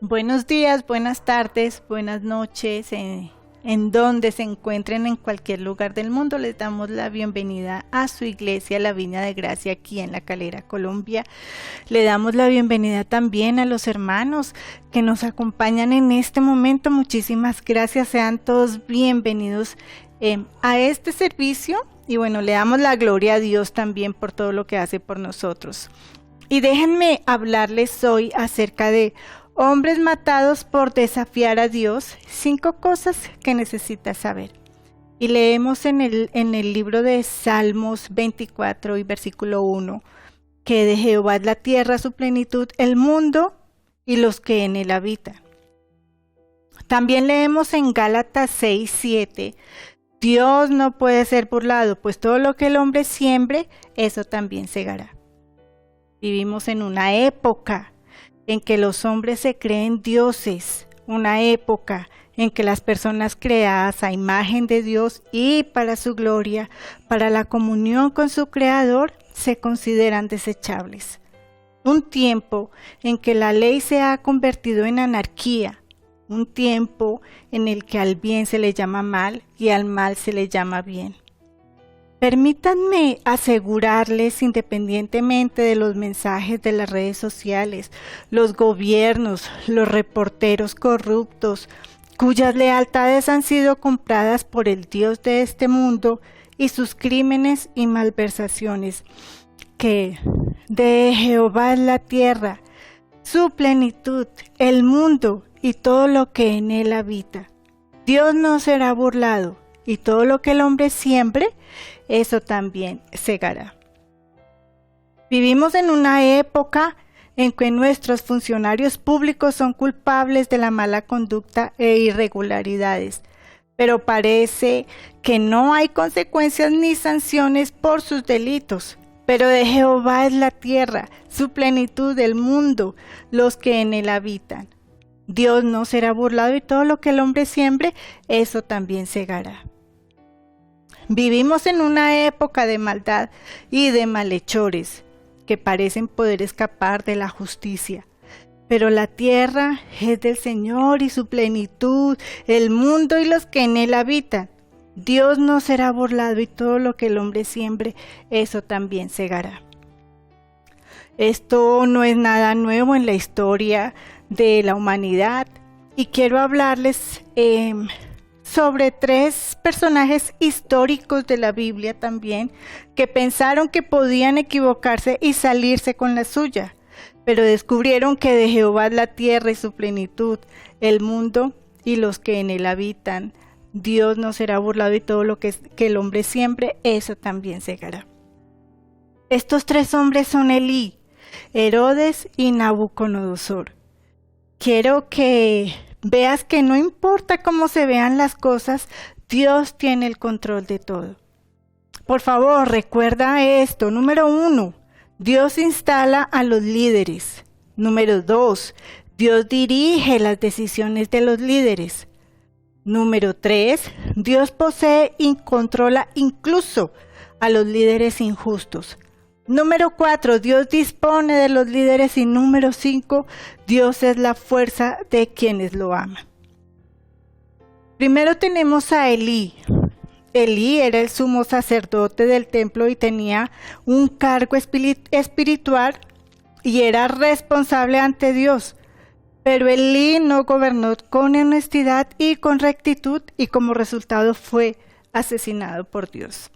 Buenos días, buenas tardes, buenas noches, en donde se encuentren en cualquier lugar del mundo. Les damos la bienvenida a su iglesia, la Viña de Gracia, aquí en La Calera, Colombia. Le damos la bienvenida también a los hermanos que nos acompañan en este momento. Muchísimas gracias, sean todos bienvenidos a este servicio. Y bueno, le damos la gloria a Dios también por todo lo que hace por nosotros. Y déjenme hablarles hoy acerca de hombres matados por desafiar a Dios, 5 cosas que necesitas saber. Y leemos en el libro de Salmos 24 y versículo 1, que de Jehová es la tierra, su plenitud, el mundo y los que en él habitan. También leemos en Gálatas 6, 7, Dios no puede ser burlado, pues todo lo que el hombre siembre, eso también segará. Vivimos en una época en que los hombres se creen dioses, una época en que las personas creadas a imagen de Dios y para su gloria, para la comunión con su Creador, se consideran desechables. Un tiempo en que la ley se ha convertido en anarquía, un tiempo en el que al bien se le llama mal y al mal se le llama bien. Permítanme asegurarles, independientemente de los mensajes de las redes sociales, los gobiernos, los reporteros corruptos, cuyas lealtades han sido compradas por el Dios de este mundo y sus crímenes y malversaciones, que de Jehová es la tierra, su plenitud, el mundo y todo lo que en él habita. Dios no será burlado, y todo lo que el hombre siembre, eso también segará. Vivimos en una época en que nuestros funcionarios públicos son culpables de la mala conducta e irregularidades, pero parece que no hay consecuencias ni sanciones por sus delitos. Pero de Jehová es la tierra, su plenitud, el mundo, los que en él habitan. Dios no será burlado y todo lo que el hombre siembre, eso también segará. Vivimos en una época de maldad y de malhechores que parecen poder escapar de la justicia. Pero la tierra es del Señor y su plenitud, el mundo y los que en él habitan. Dios no será burlado y todo lo que el hombre siembre, eso también segará. Esto no es nada nuevo en la historia de la humanidad y quiero hablarles sobre 3 personajes históricos de la Biblia también que pensaron que podían equivocarse y salirse con la suya, pero descubrieron que de Jehová es la tierra y su plenitud, el mundo y los que en él habitan. Dios no será burlado y todo lo que el hombre siembre, eso también segará. Estos 3 hombres son Elí, Herodes y Nabucodonosor. Quiero que veas que no importa cómo se vean las cosas, Dios tiene el control de todo. Por favor, recuerda esto. Número 1, Dios instala a los líderes. Número 2, Dios dirige las decisiones de los líderes. Número 3, Dios posee y controla incluso a los líderes injustos. Número 4, Dios dispone de los líderes y número 5, Dios es la fuerza de quienes lo aman. Primero tenemos a Elí. Elí era el sumo sacerdote del templo y tenía un cargo espiritual y era responsable ante Dios. Pero Elí no gobernó con honestidad y con rectitud y como resultado fue asesinado por Dios.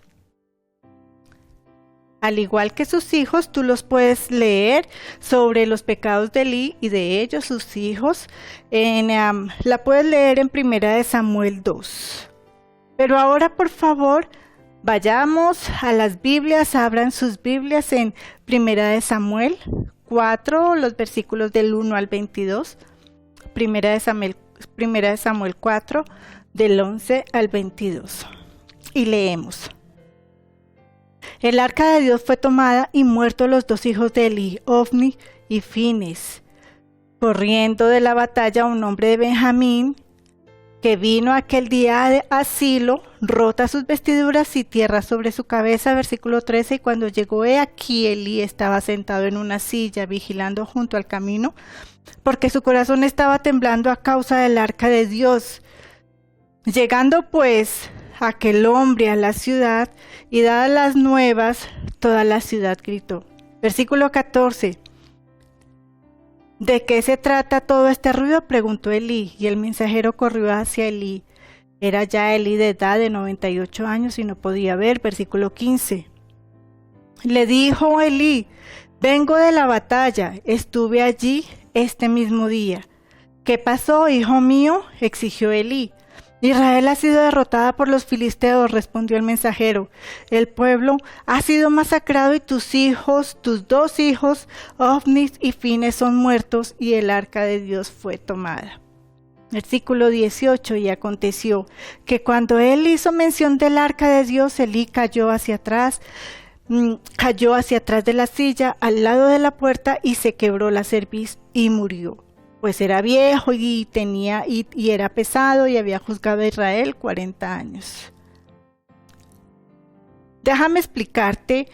Al igual que sus hijos, tú los puedes leer sobre los pecados de Elí y de ellos, sus hijos. La puedes leer en 1 Samuel 2. Pero ahora, por favor, vayamos a las Biblias, abran sus Biblias en 1 Samuel 4, los versículos del 1 al 22. 1 Samuel 4, del 11 al 22. Y leemos. El arca de Dios fue tomada y muertos los 2 hijos de Elí, Ofni y Fines. Corriendo de la batalla un hombre de Benjamín, que vino aquel día a Silo, rota sus vestiduras y tierra sobre su cabeza, versículo 13, y cuando llegó aquí, Elí estaba sentado en una silla, vigilando junto al camino, porque su corazón estaba temblando a causa del arca de Dios. Llegando pues aquel hombre a la ciudad, y dadas las nuevas, toda la ciudad gritó. Versículo 14. ¿De qué se trata todo este ruido?, preguntó Elí, y el mensajero corrió hacia Elí. Era ya Elí de edad de 98 años y no podía ver. Versículo 15. Le dijo Elí: vengo de la batalla, estuve allí este mismo día. ¿Qué pasó, hijo mío?, exigió Elí. Israel ha sido derrotada por los filisteos, respondió el mensajero. El pueblo ha sido masacrado y tus hijos, tus 2 hijos, Ofni y Fines, son muertos y el arca de Dios fue tomada. Versículo 18. Y aconteció que cuando él hizo mención del arca de Dios, Elí cayó hacia atrás de la silla al lado de la puerta y se quebró la cerviz y murió. Pues era viejo y era pesado y había juzgado a Israel 40 años. Déjame explicarte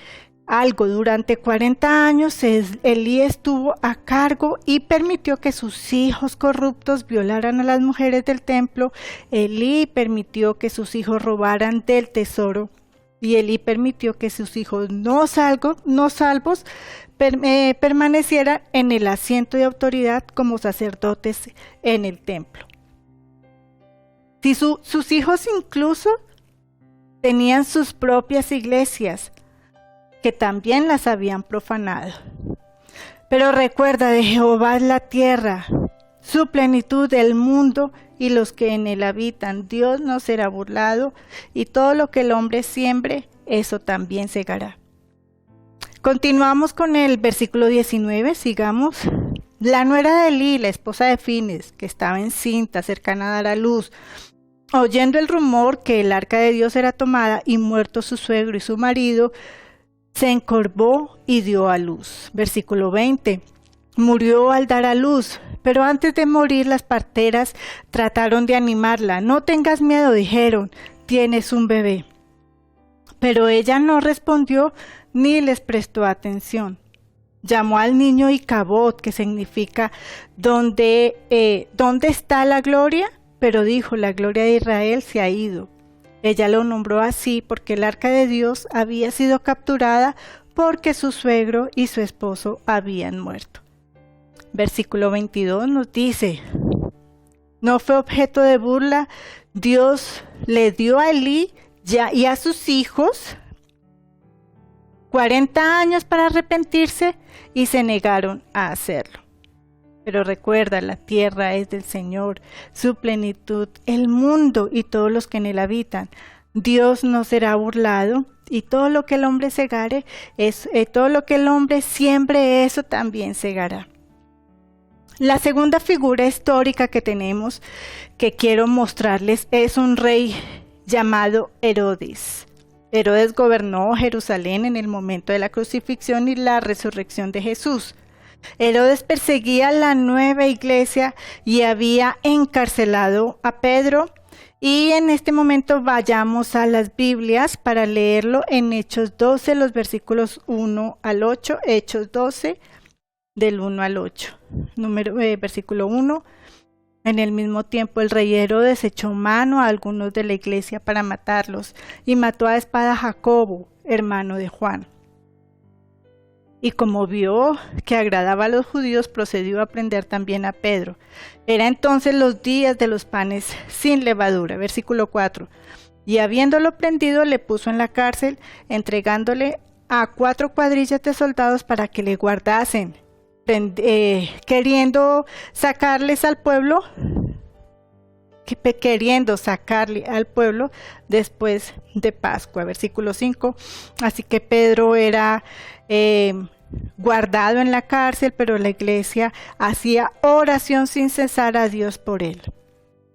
algo. Durante 40 años Elí estuvo a cargo y permitió que sus hijos corruptos violaran a las mujeres del templo. Elí permitió que sus hijos robaran del tesoro. Y Elí permitió que sus hijos no salvos permanecieran en el asiento de autoridad como sacerdotes en el templo. Si sus hijos incluso tenían sus propias iglesias, que también las habían profanado. Pero recuerda, de Jehová es la tierra, su plenitud, el mundo y los que en él habitan. Dios no será burlado, y todo lo que el hombre siembre, eso también segará. Continuamos con el versículo 19, sigamos. La nuera de Elí, la esposa de Fines, que estaba encinta, cercana a dar a luz, oyendo el rumor que el arca de Dios era tomada y muerto su suegro y su marido, se encorvó y dio a luz. Versículo 20. Murió al dar a luz, pero antes de morir las parteras trataron de animarla. No tengas miedo, dijeron, tienes un bebé. Pero ella no respondió ni les prestó atención. Llamó al niño Icabod, que significa ¿dónde está la gloria? Pero dijo, la gloria de Israel se ha ido. Ella lo nombró así porque el arca de Dios había sido capturada porque su suegro y su esposo habían muerto. Versículo 22 nos dice: no fue objeto de burla, Dios le dio a Elí y a sus hijos 40 años para arrepentirse y se negaron a hacerlo. Pero recuerda, la tierra es del Señor, su plenitud, el mundo y todos los que en él habitan. Dios no será burlado, y todo lo que el hombre segare, todo lo que el hombre siembre, eso también segará. La segunda figura histórica que tenemos, que quiero mostrarles, es un rey llamado Herodes. Herodes gobernó Jerusalén en el momento de la crucifixión y la resurrección de Jesús. Herodes perseguía la nueva iglesia y había encarcelado a Pedro. Y en este momento vayamos a las Biblias para leerlo en Hechos 12, los versículos 1 al 8. Hechos 12, del 1 al 8. Versículo 1. En el mismo tiempo el rey Herodes echó mano a algunos de la iglesia para matarlos y mató a espada a Jacobo, hermano de Juan. Y como vio que agradaba a los judíos, procedió a prender también a Pedro. Era entonces los días de los panes sin levadura. Versículo 4. Y habiéndolo prendido, le puso en la cárcel, entregándole a 4 cuadrillas de soldados para que le guardasen, queriendo sacarle al pueblo después de Pascua. Versículo 5. Así que Pedro era guardado en la cárcel, pero la iglesia hacía oración sin cesar a Dios por él.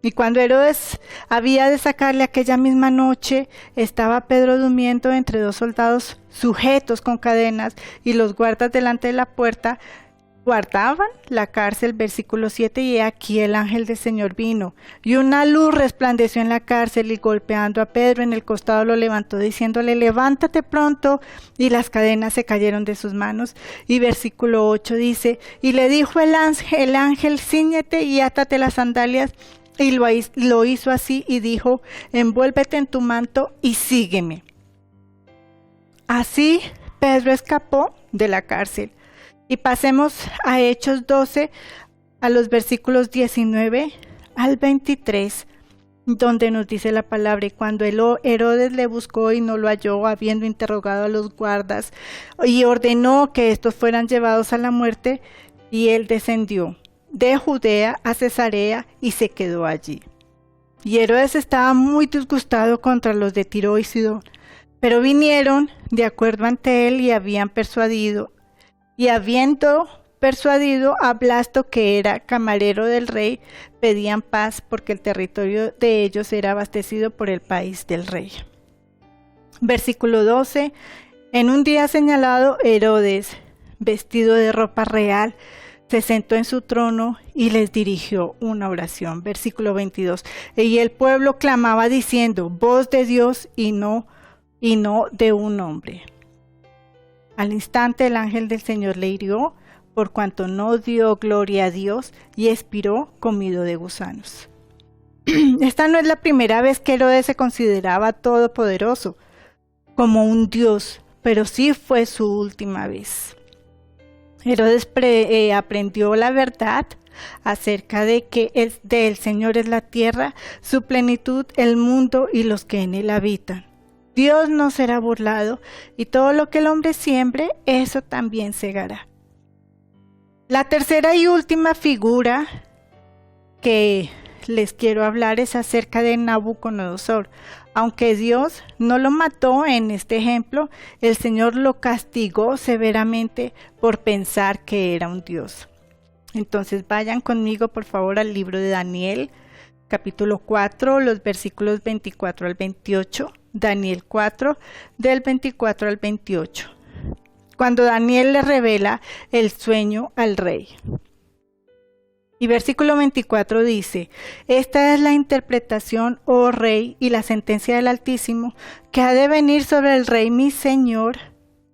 Y cuando Herodes había de sacarle aquella misma noche, estaba Pedro durmiendo entre 2 soldados sujetos con cadenas, y los guardas delante de la puerta Guardaban la cárcel, versículo 7, y aquí el ángel del Señor vino, y una luz resplandeció en la cárcel, y golpeando a Pedro en el costado lo levantó, diciéndole, levántate pronto, y las cadenas se cayeron de sus manos. Y versículo 8 dice, y le dijo el ángel, cíñete y átate las sandalias, y lo hizo así, y dijo, envuélvete en tu manto y sígueme. Así Pedro escapó de la cárcel. Y pasemos a Hechos 12, a los versículos 19 al 23, donde nos dice la palabra, y cuando Herodes le buscó y no lo halló, habiendo interrogado a los guardas, y ordenó que estos fueran llevados a la muerte, y él descendió de Judea a Cesarea y se quedó allí. Y Herodes estaba muy disgustado contra los de Tiro y Sidón, pero vinieron de acuerdo ante él y habiendo persuadido a Blasto, que era camarero del rey, pedían paz porque el territorio de ellos era abastecido por el país del rey. Versículo 12. En un día señalado, Herodes, vestido de ropa real, se sentó en su trono y les dirigió una oración. Versículo 22. Y el pueblo clamaba diciendo, voz de Dios y no de un hombre. Al instante el ángel del Señor le hirió, por cuanto no dio gloria a Dios, y expiró comido de gusanos. Esta no es la primera vez que Herodes se consideraba todopoderoso, como un dios, pero sí fue su última vez. Herodes aprendió la verdad acerca de que del Señor es la tierra, su plenitud, el mundo y los que en él habitan. Dios no será burlado, y todo lo que el hombre siembre, eso también segará. La tercera y última figura que les quiero hablar es acerca de Nabucodonosor. Aunque Dios no lo mató en este ejemplo, el Señor lo castigó severamente por pensar que era un Dios. Entonces vayan conmigo por favor al libro de Daniel, capítulo 4, los versículos 24 al 28. Daniel 4, del 24 al 28. Cuando Daniel le revela el sueño al rey. Y versículo 24 dice, esta es la interpretación, oh rey, y la sentencia del Altísimo, que ha de venir sobre el rey mi señor,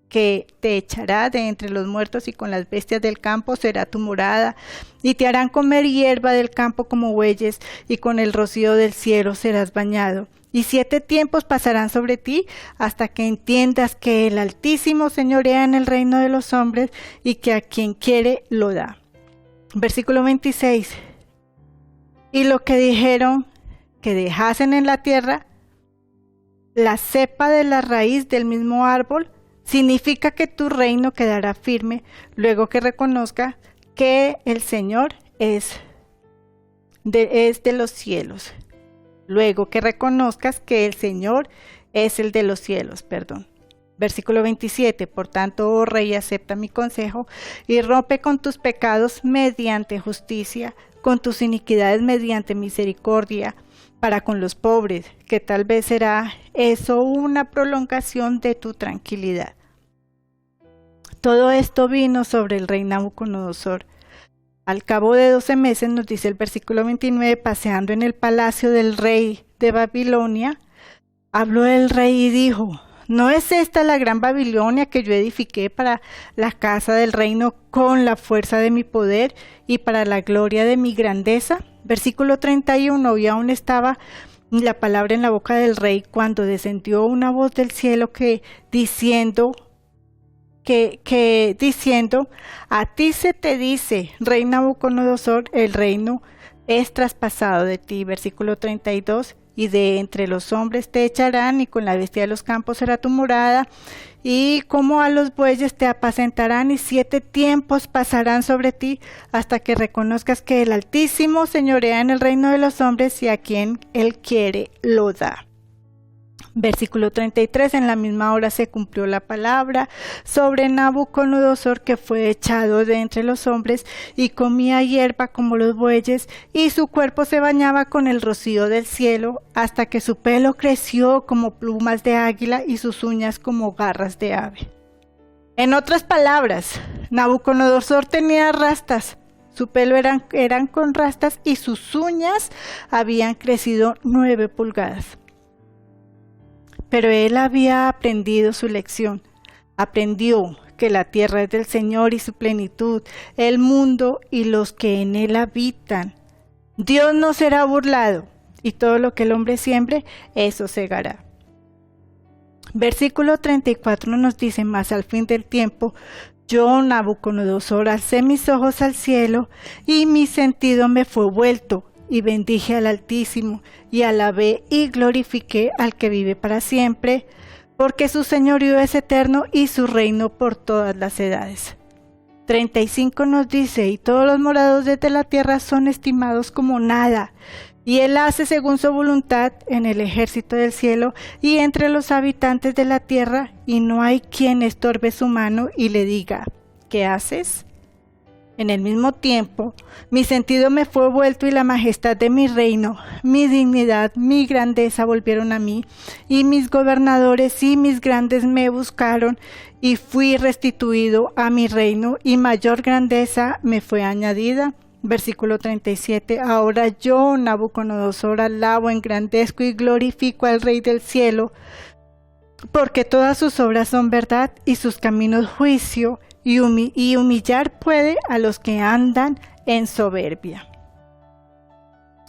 que te echará de entre los muertos y con las bestias del campo será tu morada, y te harán comer hierba del campo como bueyes, y con el rocío del cielo serás bañado. Y 7 tiempos pasarán sobre ti, hasta que entiendas que el Altísimo señorea en el reino de los hombres, y que a quien quiere lo da. Versículo 26. Y lo que dijeron que dejasen en la tierra la cepa de la raíz del mismo árbol, significa que tu reino quedará firme, luego que reconozca que el Señor es de los cielos. Luego que reconozcas que el Señor es el de los cielos, Versículo 27, por tanto, oh rey, acepta mi consejo y rompe con tus pecados mediante justicia, con tus iniquidades mediante misericordia, para con los pobres, que tal vez será eso una prolongación de tu tranquilidad. Todo esto vino sobre el rey Nabucodonosor. Al cabo de 12 meses, nos dice el versículo 29, paseando en el palacio del rey de Babilonia, habló el rey y dijo, ¿no es esta la gran Babilonia que yo edifiqué para la casa del reino con la fuerza de mi poder y para la gloria de mi grandeza? Versículo 31, y aún estaba la palabra en la boca del rey cuando descendió una voz del cielo diciendo, a ti se te dice, rey Nabucodonosor, el reino es traspasado de ti. Versículo 32, y de entre los hombres te echarán, y con la bestia de los campos será tu morada, y como a los bueyes te apacentarán, y 7 tiempos pasarán sobre ti, hasta que reconozcas que el Altísimo señorea en el reino de los hombres, y a quien él quiere lo da. Versículo 33, en la misma hora se cumplió la palabra sobre Nabucodonosor, que fue echado de entre los hombres y comía hierba como los bueyes, y su cuerpo se bañaba con el rocío del cielo, hasta que su pelo creció como plumas de águila y sus uñas como garras de ave. En otras palabras, Nabucodonosor tenía rastas, su pelo eran con rastas y sus uñas habían crecido 9 pulgadas. Pero él había aprendido su lección, aprendió que la tierra es del Señor y su plenitud, el mundo y los que en él habitan. Dios no será burlado, y todo lo que el hombre siembre, eso segará. Versículo 34 nos dice: mas al fin del tiempo, yo, Nabucodonosor, alcé mis ojos al cielo, y mi sentido me fue vuelto, y bendije al Altísimo, y alabé y glorifiqué al que vive para siempre, porque su señorío es eterno y su reino por todas las edades. 35 nos dice: y todos los moradores de la tierra son estimados como nada, y él hace según su voluntad en el ejército del cielo y entre los habitantes de la tierra, y no hay quien estorbe su mano y le diga: ¿qué haces? En el mismo tiempo, mi sentido me fue vuelto y la majestad de mi reino, mi dignidad, mi grandeza volvieron a mí, y mis gobernadores y mis grandes me buscaron, y fui restituido a mi reino, y mayor grandeza me fue añadida. Versículo 37, ahora yo, Nabucodonosor, alabo, engrandezco y glorifico al Rey del cielo, porque todas sus obras son verdad y sus caminos juicio, y humillar puede a los que andan en soberbia.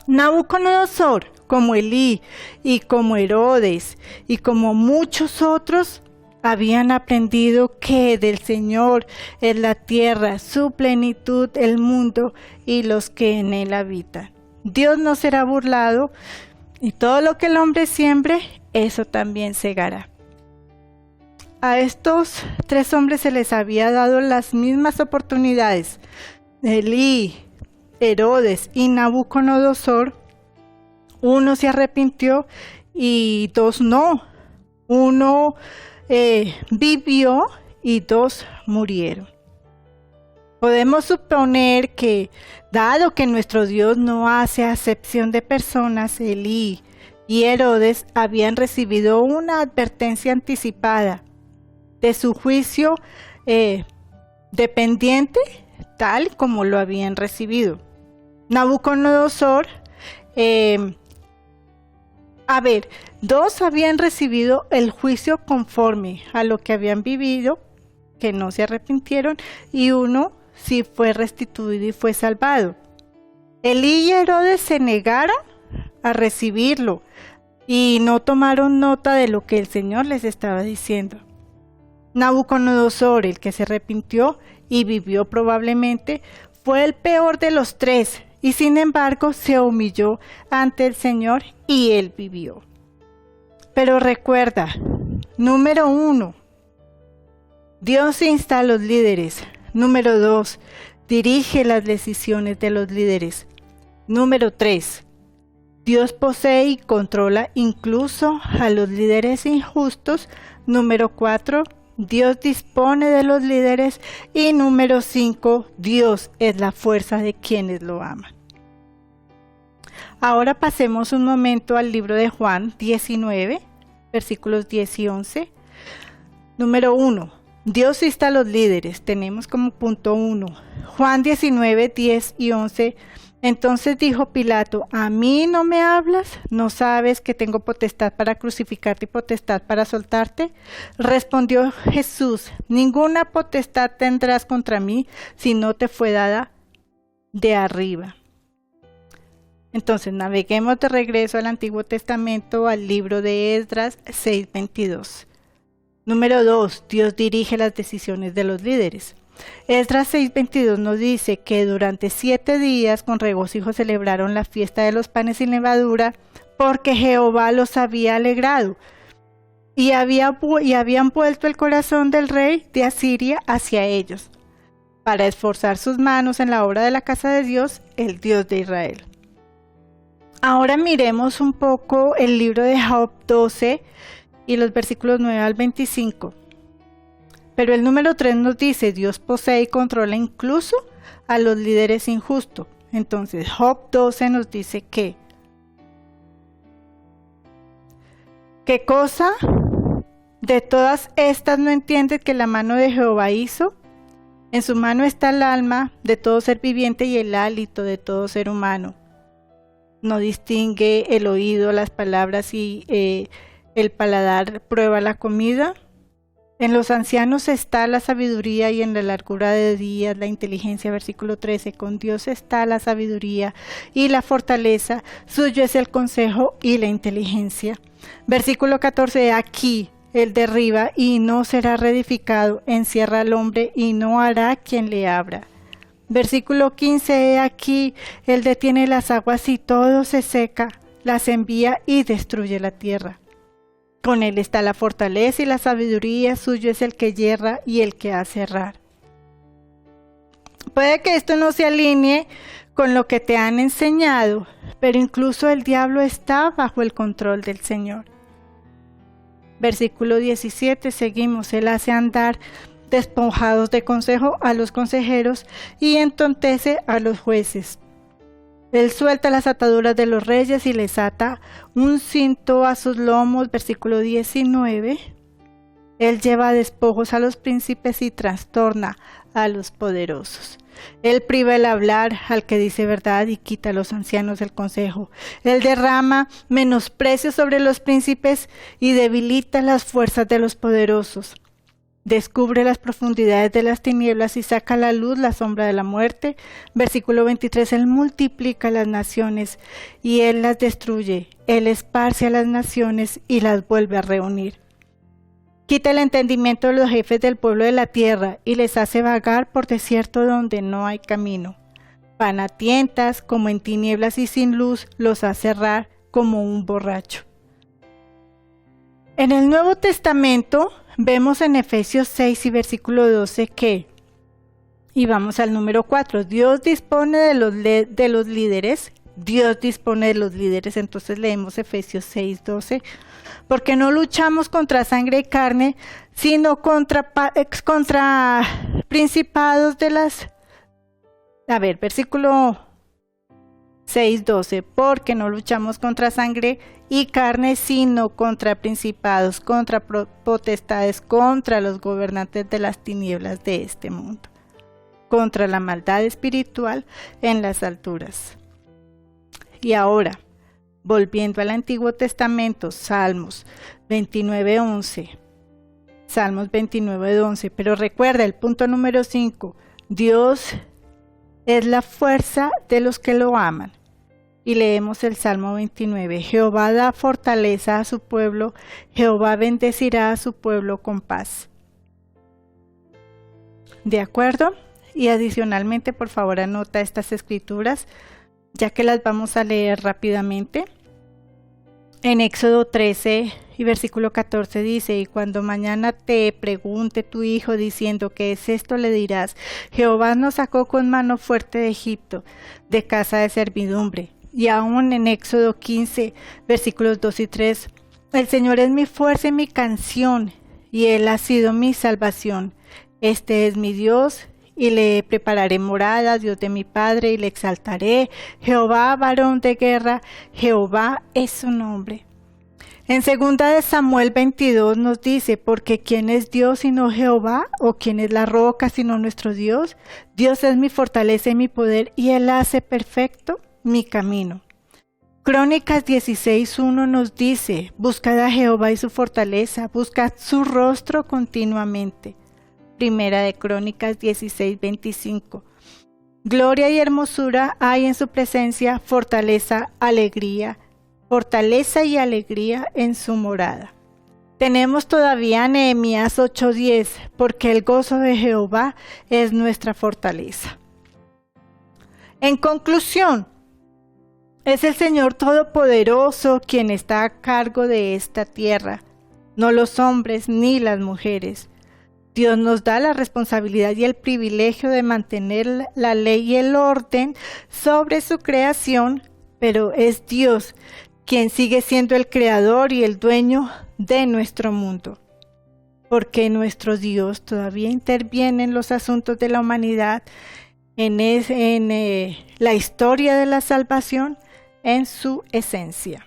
Nabucodonosor, como Elí y como Herodes y como muchos otros, habían aprendido que del Señor es la tierra, su plenitud, el mundo y los que en él habitan. Dios no será burlado, y todo lo que el hombre siembre, eso también segará. A estos 3 hombres se les había dado las mismas oportunidades. Elí, Herodes y Nabucodonosor. Uno se arrepintió y 2 no. Uno vivió y 2 murieron. Podemos suponer que, dado que nuestro Dios no hace acepción de personas, Elí y Herodes habían recibido una advertencia anticipada de su juicio dependiente, tal como lo habían recibido. Nabucodonosor, 2 habían recibido el juicio conforme a lo que habían vivido, que no se arrepintieron, y 1 sí fue restituido y fue salvado. Elí y Herodes se negaron a recibirlo y no tomaron nota de lo que el Señor les estaba diciendo. Nabucodonosor, el que se arrepintió y vivió probablemente, fue el peor de los 3, y sin embargo se humilló ante el Señor y él vivió. Pero recuerda, número 1, Dios insta a los líderes. Número 2, dirige las decisiones de los líderes. Número 3, Dios posee y controla incluso a los líderes injustos. Número 4, Dios dispone de los líderes. Y número 5, Dios es la fuerza de quienes lo aman. Ahora pasemos un momento al libro de Juan 19, versículos 10 y 11. Número 1, Dios insta a los líderes. Tenemos como punto 1. Juan 19, 10 y 11. Entonces dijo Pilato: ¿a mí no me hablas? ¿No sabes que tengo potestad para crucificarte y potestad para soltarte? Respondió Jesús: ninguna potestad tendrás contra mí si no te fue dada de arriba. Entonces naveguemos de regreso al Antiguo Testamento, al libro de Esdras 6:22. Número 2, Dios dirige las decisiones de los líderes. Esdras 6:22 nos dice que durante 7 días con regocijo celebraron la fiesta de los panes sin levadura, porque Jehová los había alegrado, y habían vuelto el corazón del rey de Asiria hacia ellos, para esforzar sus manos en la obra de la casa de Dios, el Dios de Israel. Ahora miremos un poco el libro de Job 12 y los versículos 9 al 25. Pero el número 3 nos dice: Dios posee y controla incluso a los líderes injustos. Entonces Job 12 nos dice ¿qué cosa? ¿De todas estas no entiendes que la mano de Jehová hizo? En su mano está el alma de todo ser viviente y el hálito de todo ser humano. ¿No distingue el oído las palabras y el paladar prueba la comida? En los ancianos está la sabiduría y en la largura de días la inteligencia. Versículo 13. Con Dios está la sabiduría y la fortaleza, suyo es el consejo y la inteligencia. Versículo 14. Aquí Él derriba y no será reedificado, encierra al hombre y no hará quien le abra. Versículo 15. Aquí Él detiene las aguas y todo se seca, las envía y destruye la tierra. Con Él está la fortaleza y la sabiduría, suyo es el que yerra y el que hace errar. Puede que esto no se alinee con lo que te han enseñado, pero incluso el diablo está bajo el control del Señor. Versículo 17, seguimos. Él hace andar despojados de consejo a los consejeros y entontece a los jueces. Él suelta las ataduras de los reyes y les ata un cinto a sus lomos. Versículo 19. Él lleva despojos a los príncipes y trastorna a los poderosos. Él priva el hablar al que dice verdad y quita a los ancianos el consejo. Él derrama menosprecio sobre los príncipes y debilita las fuerzas de los poderosos. Descubre las profundidades de las tinieblas y saca a la luz la sombra de la muerte. Versículo 23, Él multiplica las naciones y Él las destruye. Él esparce a las naciones y las vuelve a reunir. Quita el entendimiento de los jefes del pueblo de la tierra y les hace vagar por desierto donde no hay camino. Van a tientas como en tinieblas y sin luz, los hace errar como un borracho. En el Nuevo Testamento vemos en Efesios 6 y versículo 12 que, y vamos al número 4, Dios dispone de los líderes. Dios dispone de los líderes, entonces leemos Efesios 6, 12, porque no luchamos contra sangre y carne, sino contra principados de las... versículo 6, 12, porque no luchamos contra sangre y carne, sino contra principados, contra potestades, contra los gobernantes de las tinieblas de este mundo, contra la maldad espiritual en las alturas. Y ahora, volviendo al Antiguo Testamento, Salmos 29:11. Salmos 29:11. Pero recuerda el punto número 5. Dios es la fuerza de los que lo aman. Y leemos el Salmo 29. Jehová da fortaleza a su pueblo. Jehová bendecirá a su pueblo con paz. ¿De acuerdo? Y adicionalmente, por favor, anota estas escrituras, ya que las vamos a leer rápidamente. En Éxodo 13 y versículo 14 dice, y cuando mañana te pregunte tu hijo diciendo ¿qué es esto? Le dirás, Jehová nos sacó con mano fuerte de Egipto, de casa de servidumbre. Y aún en Éxodo 15 versículos 2 y 3, el Señor es mi fuerza y mi canción, y Él ha sido mi salvación. Este es mi Dios, y le prepararé morada, Dios de mi Padre, y le exaltaré. Jehová, varón de guerra, Jehová es su nombre. En 2 de Samuel 22 nos dice, porque ¿quién es Dios sino Jehová? ¿O quién es la roca sino nuestro Dios? Dios es mi fortaleza y mi poder, y Él hace perfecto mi camino. Crónicas 16:1 nos dice, buscad a Jehová y su fortaleza, buscad su rostro continuamente. Primera de Crónicas 16:25. Gloria y hermosura hay en su presencia, fortaleza y alegría en su morada. Tenemos todavía Nehemías 8:10, porque el gozo de Jehová es nuestra fortaleza. En conclusión, es el Señor Todopoderoso quien está a cargo de esta tierra, no los hombres ni las mujeres. Dios nos da la responsabilidad y el privilegio de mantener la ley y el orden sobre su creación, pero es Dios quien sigue siendo el creador y el dueño de nuestro mundo. Porque nuestro Dios todavía interviene en los asuntos de la humanidad, en la historia de la salvación, en su esencia.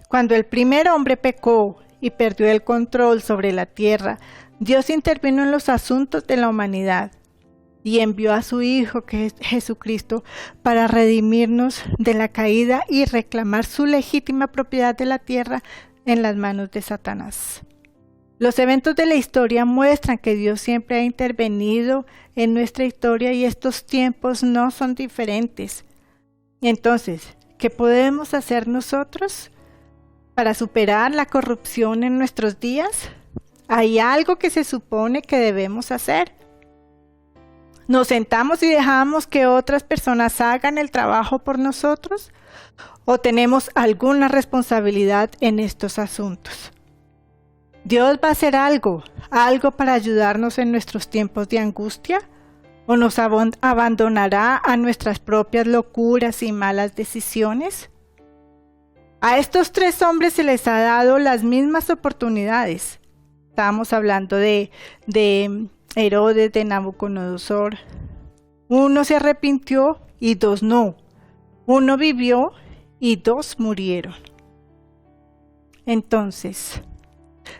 Cuando el primer hombre pecó y perdió el control sobre la tierra, Dios intervino en los asuntos de la humanidad y envió a su Hijo, que es Jesucristo, para redimirnos de la caída y reclamar su legítima propiedad de la tierra en las manos de Satanás. Los eventos de la historia muestran que Dios siempre ha intervenido en nuestra historia y estos tiempos no son diferentes. Entonces, ¿qué podemos hacer nosotros para superar la corrupción en nuestros días? Hay algo que se supone que debemos hacer. ¿Nos sentamos y dejamos que otras personas hagan el trabajo por nosotros? ¿O tenemos alguna responsabilidad en estos asuntos? ¿Dios va a hacer algo para ayudarnos en nuestros tiempos de angustia? ¿O nos abandonará a nuestras propias locuras y malas decisiones? A estos 3 hombres se les ha dado las mismas oportunidades. Estábamos hablando de Herodes, de Nabucodonosor. 1 se arrepintió y 2 no. 1 vivió y 2 murieron. Entonces,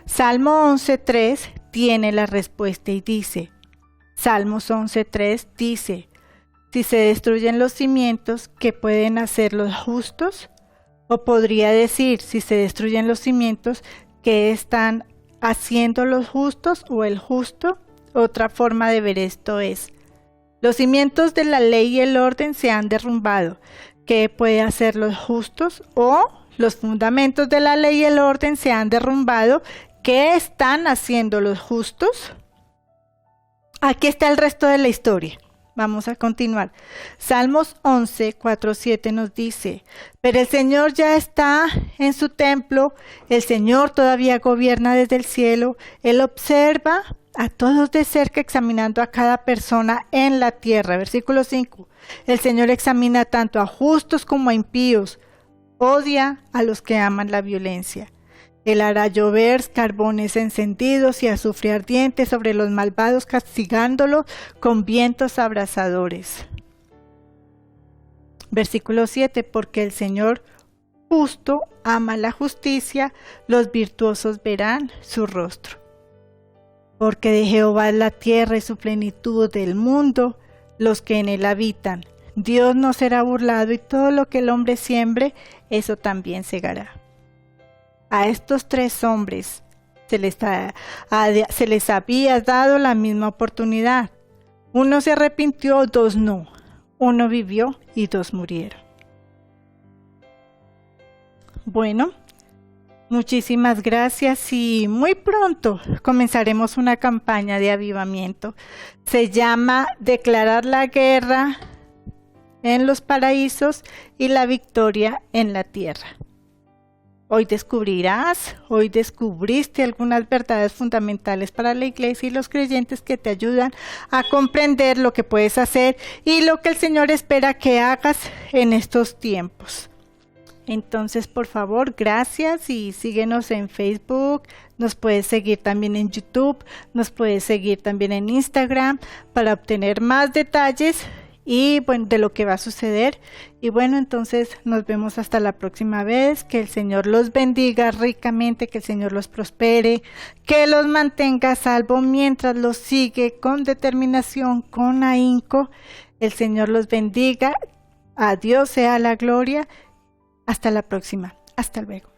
Salmo 11.3 tiene la respuesta y dice, Salmos 11.3 dice, si se destruyen los cimientos, ¿qué pueden hacer los justos? O podría decir, si se destruyen los cimientos, ¿qué están haciendo los justos o el justo? Otra forma de ver esto es, los cimientos de la ley y el orden se han derrumbado. ¿Qué puede hacer los justos? O los fundamentos de la ley y el orden se han derrumbado. ¿Qué están haciendo los justos? Aquí está el resto de la historia. Vamos a continuar. Salmos 11, 4, 7 nos dice, pero el Señor ya está en su templo, el Señor todavía gobierna desde el cielo, Él observa a todos de cerca, examinando a cada persona en la tierra. Versículo 5, el Señor examina tanto a justos como a impíos, odia a los que aman la violencia. Él hará llover carbones encendidos y azufre ardiente sobre los malvados, castigándolos con vientos abrasadores. Versículo 7, porque el Señor justo ama la justicia, los virtuosos verán su rostro. Porque de Jehová es la tierra y su plenitud del mundo, los que en él habitan. Dios no será burlado y todo lo que el hombre siembre, eso también segará. A estos 3 hombres se les había dado la misma oportunidad. 1 se arrepintió, 2 no. 1 vivió y 2 murieron. Bueno, muchísimas gracias y muy pronto comenzaremos una campaña de avivamiento. Se llama Declarar la guerra en los paraísos y la victoria en la tierra. Hoy descubriste algunas verdades fundamentales para la iglesia y los creyentes que te ayudan a comprender lo que puedes hacer y lo que el Señor espera que hagas en estos tiempos. Entonces, por favor, gracias y síguenos en Facebook, nos puedes seguir también en YouTube, nos puedes seguir también en Instagram para obtener más detalles y bueno, de lo que va a suceder. Y bueno, entonces nos vemos hasta la próxima vez. Que el Señor los bendiga ricamente, que el Señor los prospere, que los mantenga a salvo mientras los sigue con determinación, con ahínco. El Señor los bendiga. A Dios sea la gloria. Hasta la próxima. Hasta luego.